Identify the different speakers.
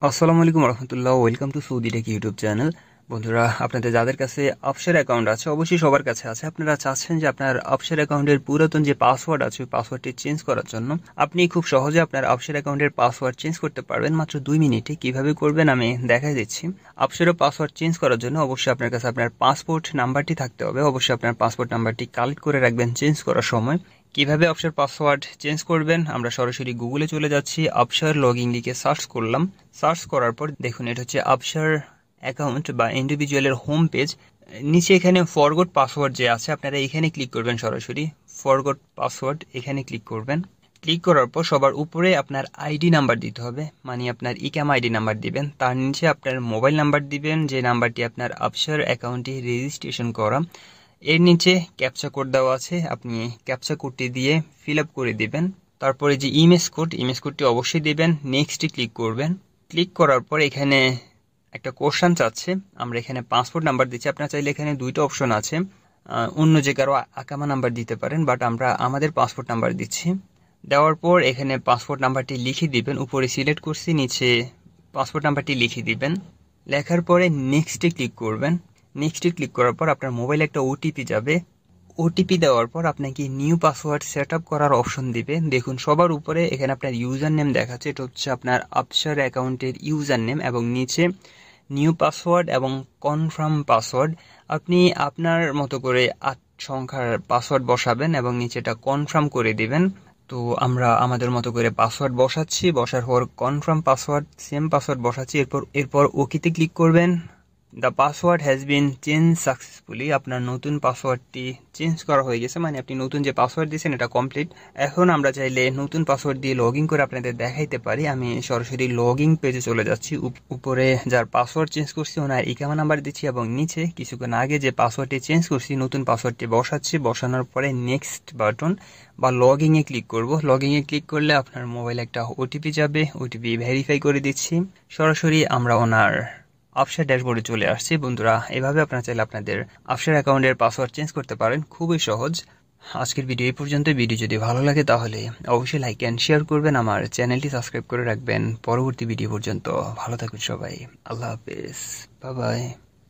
Speaker 1: আসসালামু আলাইকুম রহমতুল্লাহ। Welcome to Saudi tech YouTube channel. বন্ধুরা, আপনাদের যাদের কাছে অফশোর অ্যাকাউন্ট আছে, অবশ্যই সবার কাছে আছে, আপনারা চাচ্ছেন যে আপনার অফশোর অ্যাকাউন্টের পুরাতন যে পাসওয়ার্ড আছে ওই পাসওয়ার্ডটি চেঞ্জ করার জন্য আপনি খুব সহজে আপনার অফশোর অ্যাকাউন্টের পাসওয়ার্ড চেঞ্জ করতে পারবেন মাত্র 2 মিনিটে। কিভাবে করবেন আমি দেখাই দিচ্ছি। অফশোরের পাসওয়ার্ড চেঞ্জ করার জন্য অবশ্যই আপনার কাছে আপনার পাসপোর্ট নাম্বারটি থাকতে হবে। অবশ্যই আপনার পাসপোর্ট নাম্বারটি কালেক্ট করে রাখবেন চেঞ্জ করার সময়। কিভাবে অফশোর পাসওয়ার্ড চেঞ্জ করবেন, আমরা সরাসরি গুগলে চলে যাচ্ছি। অফশোর লগইন লিখে সার্চ করলাম। সার্চ করার পর দেখুন, এটা হচ্ছে অফশোর অ্যাকাউন্ট বা ইন্ডিভিজুয়ালের হোম পেজ। নিচে এখানে ফরগট পাসওয়ার্ড যে আছে, আপনারা এখানে ক্লিক করবেন। সরাসরি ফরগট পাসওয়ার্ড এখানে ক্লিক করবেন। ক্লিক করার পর সবার উপরে আপনার আইডি নাম্বার দিতে হবে, মানে আপনার ইকাম আইডি নাম্বার দিবেন। তার নিচে আপনার মোবাইল নাম্বার দিবেন, যে নাম্বারটি আপনার অফশোর অ্যাকাউন্টে রেজিস্ট্রেশন করা। এর নিচে ক্যাপচা কোড দেওয়া আছে, আপনি ক্যাপচা কোডটি দিয়ে ফিল আপ করে দিবেন। তারপরে যে ইমেজ কোডটি অবশ্যই দিবেন। নেক্সটে ক্লিক করবেন। ক্লিক করার পর এখানে একটা কোশ্চেন চাচ্ছে, আমরা এখানে পাসপোর্ট নাম্বার দিচ্ছি। আপনার চাইলে এখানে দুইটা অপশন আছে, অন্য যে কারো আকামা নাম্বার দিতে পারেন, বাট আমরা আমাদের পাসপোর্ট নাম্বার দিচ্ছি। দেওয়ার পর এখানে পাসপোর্ট নাম্বারটি লিখে দিবেন। উপরে সিলেক্ট করছি, নিচে পাসপোর্ট নাম্বারটি লিখে দিবেন। লেখার পরে নেক্সটে ক্লিক করবেন। নেক্সটে ক্লিক করার পর আপনার মোবাইলে একটা ওটিপি যাবে। ওটিপি দেওয়ার পর আপনাকে নিউ পাসওয়ার্ড সেট আপ করার অপশন দিবে। দেখুন সবার উপরে এখানে আপনার ইউজার নেম দেখাচ্ছে, এটা হচ্ছে আপনার অফশোর অ্যাকাউন্টের ইউজার নেম, এবং নিচে নিউ পাসওয়ার্ড এবং কনফার্ম পাসওয়ার্ড। আপনি আপনার মতো করে 8 সংখ্যার পাসওয়ার্ড বসাবেন এবং নিচে এটা কনফার্ম করে দিবেন। তো আমরা আমাদের মতো করে পাসওয়ার্ড বসাচ্ছি, বসার পর কনফার্ম পাসওয়ার্ড সেম পাসওয়ার্ড বসাচ্ছি। এরপর ওকেতে ক্লিক করবেন। The password has been change successfully. আপনার নতুন পাসওয়ার্ডটি চেঞ্জ করা হয়ে গেছে, মানে আপনি নতুন যে পাসওয়ার্ড দিয়েছেন এটা কমপ্লিট। এখন আমরা চাইলে নতুন পাসওয়ার্ড দিয়ে লগ ইন করে আপনাদের দেখাইতে পারি। আমি সরাসরি লগ ইন পেজে চলে যাচ্ছি। উপরে যার পাসওয়ার্ড চেঞ্জ করছি ওনার ইকামা নাম্বার দিচ্ছি, এবং নিচে কিছুক্ষণ আগে যে পাসওয়ার্ডটি চেঞ্জ করছি নতুন পাসওয়ার্ডটি বসাচ্ছি। বসানোর পরে নেক্সট বাটন বা লগ ইনে ক্লিক করব। লগ ইনে ক্লিক করলে আপনার মোবাইলে একটা ওটিপি যাবে, ওটিপি ভেরিফাই করে দিচ্ছি। সরাসরি আমরা ওনার অফশোর ড্যাশবোর্ডে চলে আসছি। বন্ধুরা, এভাবে আপনারা চাইলে আপনাদের অফশোর অ্যাকাউন্টের পাসওয়ার্ড চেঞ্জ করতে পারেন, খুবই সহজ। আজকের ভিডিও এই পর্যন্ত। ভিডিও যদি ভালো লাগে তাহলে অবশ্যই লাইক অ্যান্ড শেয়ার করবেন, আমার চ্যানেলটি সাবস্ক্রাইব করে রাখবেন। পরবর্তী ভিডিও পর্যন্ত ভালো থাকুন সবাই। আল্লাহ হাফেজ, বাই বাই।